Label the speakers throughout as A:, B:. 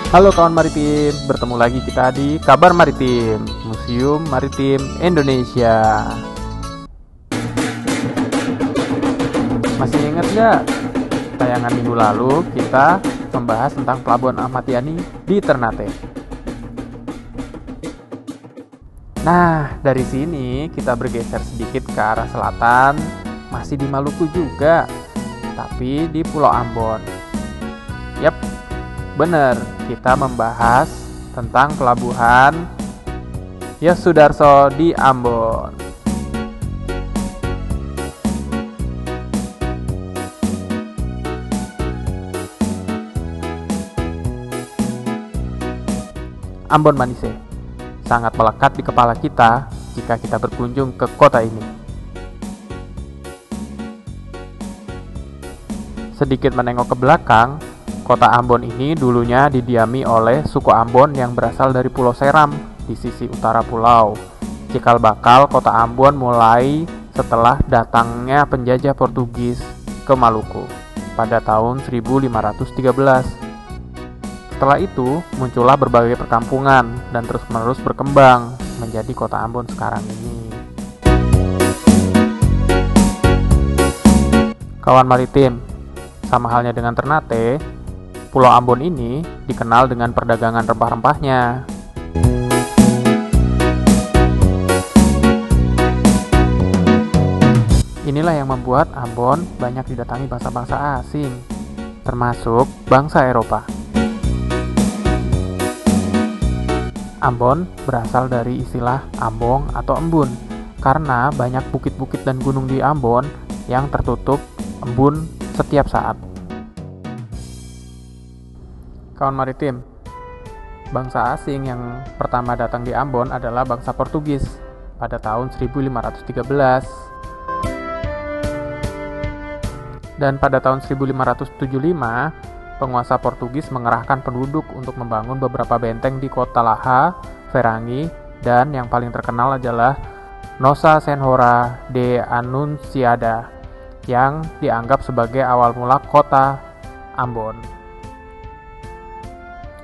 A: Halo kawan maritim, bertemu lagi kita di Kabar Maritim, Museum Maritim Indonesia. Masih ingat nggak? Tayangan minggu lalu kita membahas tentang Pelabuhan Ahmad Yani di Ternate. Nah, dari sini kita bergeser sedikit ke arah selatan, masih di Maluku juga, tapi di Pulau Ambon. Yap, bener, kita membahas tentang pelabuhan Yosudarso di Ambon. Ambon Manise sangat melekat di kepala kita jika kita berkunjung ke kota ini. Sedikit menengok ke belakang, kota Ambon ini dulunya didiami oleh suku Ambon yang berasal dari Pulau Seram di sisi utara pulau. Cikal bakal kota Ambon mulai setelah datangnya penjajah Portugis ke Maluku pada tahun 1513. Setelah itu muncullah berbagai perkampungan dan terus-menerus berkembang menjadi kota Ambon sekarang ini. Kawan maritim, sama halnya dengan Ternate, Pulau Ambon ini dikenal dengan perdagangan rempah-rempahnya. Inilah yang membuat Ambon banyak didatangi bangsa-bangsa asing, termasuk bangsa Eropa. Ambon berasal dari istilah Ambong atau embun, karena banyak bukit-bukit dan gunung di Ambon yang tertutup embun setiap saat. Kawan maritim, bangsa asing yang pertama datang di Ambon adalah bangsa Portugis pada tahun 1513. Dan pada tahun 1575, penguasa Portugis mengerahkan penduduk untuk membangun beberapa benteng di kota Laha, Verangi, dan yang paling terkenal adalah Nossa Senhora de Anunciada yang dianggap sebagai awal mula kota Ambon.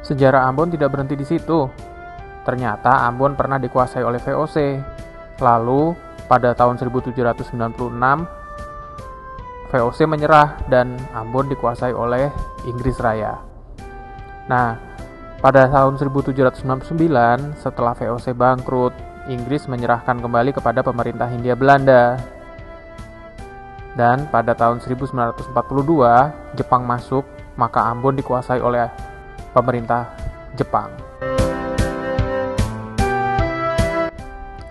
A: Sejarah Ambon tidak berhenti di situ. Ternyata Ambon pernah dikuasai oleh VOC. Lalu pada tahun 1796 VOC menyerah dan Ambon dikuasai oleh Inggris Raya. Nah, pada tahun 1799 setelah VOC bangkrut, Inggris menyerahkan kembali kepada pemerintah Hindia Belanda. Dan pada tahun 1942 Jepang masuk, maka Ambon dikuasai oleh pemerintah Jepang.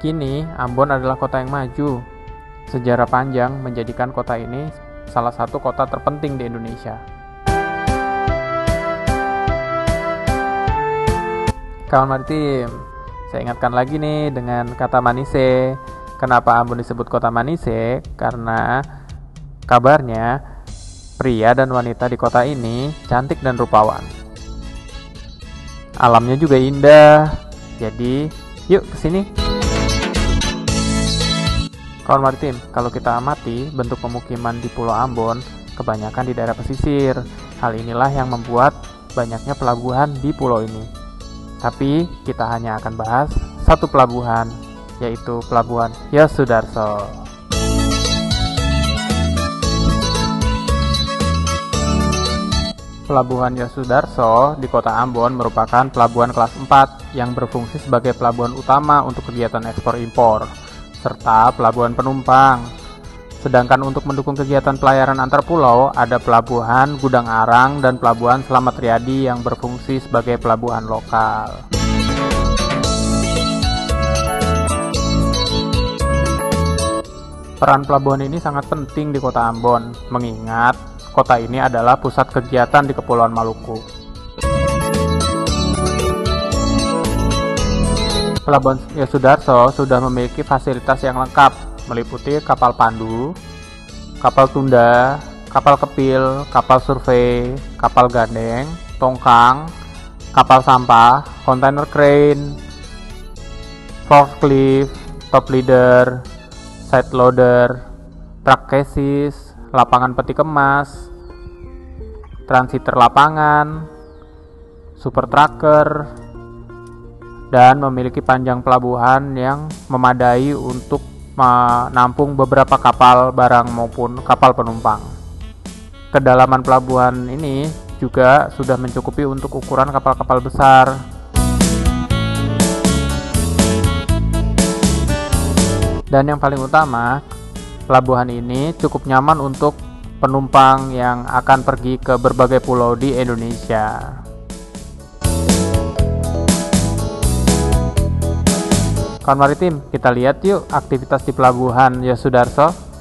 A: Kini Ambon adalah kota yang maju. Sejarah panjang menjadikan kota ini salah satu kota terpenting di Indonesia. Kawan maritim, saya ingatkan lagi nih dengan kata Manise. Kenapa Ambon disebut kota Manise? Karena kabarnya pria dan wanita di kota ini cantik dan rupawan. Alamnya juga indah. Jadi, yuk kesini. Kawan maritim, kalau kita amati bentuk pemukiman di Pulau Ambon kebanyakan di daerah pesisir. Hal inilah yang membuat banyaknya pelabuhan di pulau ini. Tapi kita hanya akan bahas satu pelabuhan, yaitu Pelabuhan Yosudarso. Pelabuhan Yosudarso di kota Ambon merupakan pelabuhan kelas 4 yang berfungsi sebagai pelabuhan utama untuk kegiatan ekspor-impor serta pelabuhan penumpang. Sedangkan untuk mendukung kegiatan pelayaran antar pulau, ada pelabuhan Gudang Arang dan pelabuhan Slamet Riyadi yang berfungsi sebagai pelabuhan lokal. Peran pelabuhan ini sangat penting di kota Ambon, mengingat kota ini adalah pusat kegiatan di Kepulauan Maluku. Pelabuhan Yosudarso sudah memiliki fasilitas yang lengkap, meliputi kapal pandu, kapal tunda, kapal kepil, kapal survei, kapal gandeng, tongkang, kapal sampah, kontainer crane, forklift, top leader, side loader, truk chassis, lapangan peti kemas, transiter lapangan, super trucker, dan memiliki panjang pelabuhan yang memadai untuk menampung beberapa kapal barang maupun kapal penumpang. Kedalaman pelabuhan ini juga sudah mencukupi untuk ukuran kapal-kapal besar. Dan yang paling utama, pelabuhan ini cukup nyaman untuk penumpang yang akan pergi ke berbagai pulau di Indonesia. Kawan maritim, kita lihat yuk aktivitas di pelabuhan Yosudarso.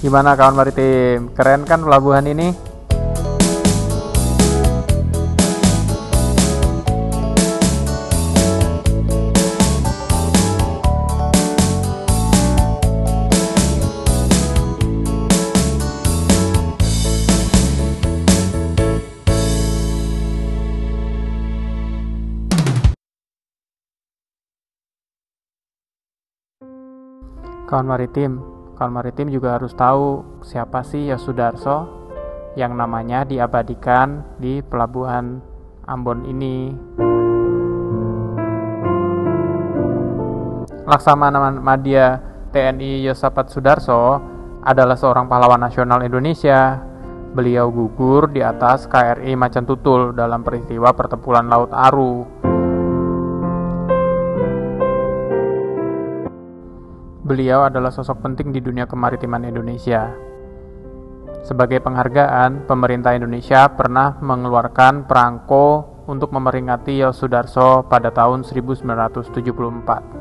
A: Gimana kawan maritim? Keren kan pelabuhan ini? Kawan maritim juga harus tahu siapa sih Yosudarso yang namanya diabadikan di pelabuhan Ambon ini. Laksamana Madya TNI Yosapat Sudarso adalah seorang pahlawan nasional Indonesia. Beliau gugur di atas KRI Macan Tutul dalam peristiwa pertempuran Laut Aru. Beliau adalah sosok penting di dunia kemaritiman Indonesia. Sebagai penghargaan, pemerintah Indonesia pernah mengeluarkan perangko untuk memperingati Yosudarso pada tahun 1974.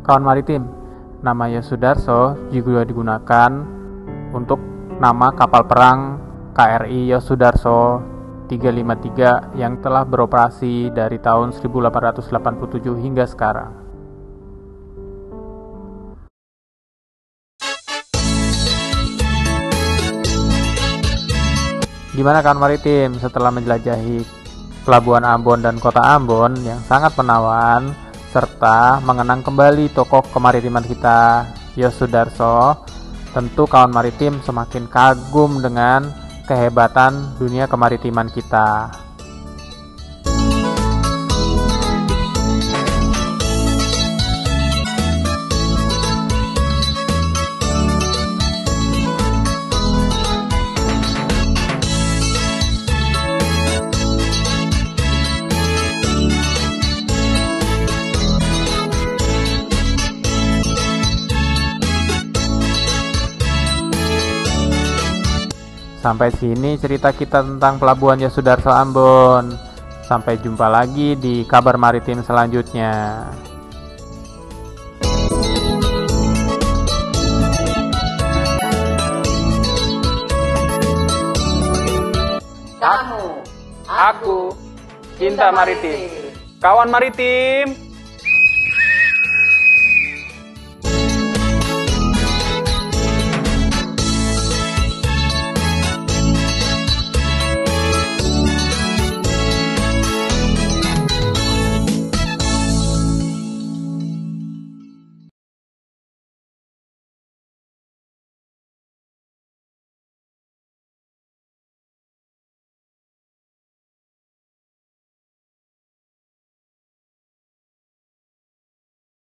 A: Kawan maritim, nama Yosudarso juga digunakan untuk nama kapal perang KRI Yosudarso 353 yang telah beroperasi dari tahun 1887 hingga sekarang. Gimana kawan maritim setelah menjelajahi pelabuhan Ambon dan kota Ambon yang sangat menawan, serta mengenang kembali tokoh kemaritiman kita, Yosudarso? Tentu kawan maritim semakin kagum dengan kehebatan dunia kemaritiman kita. Sampai sini cerita kita tentang Pelabuhan Yosudarso Ambon. Sampai jumpa lagi di kabar maritim selanjutnya.
B: Kamu, aku, cinta maritim. Kawan maritim.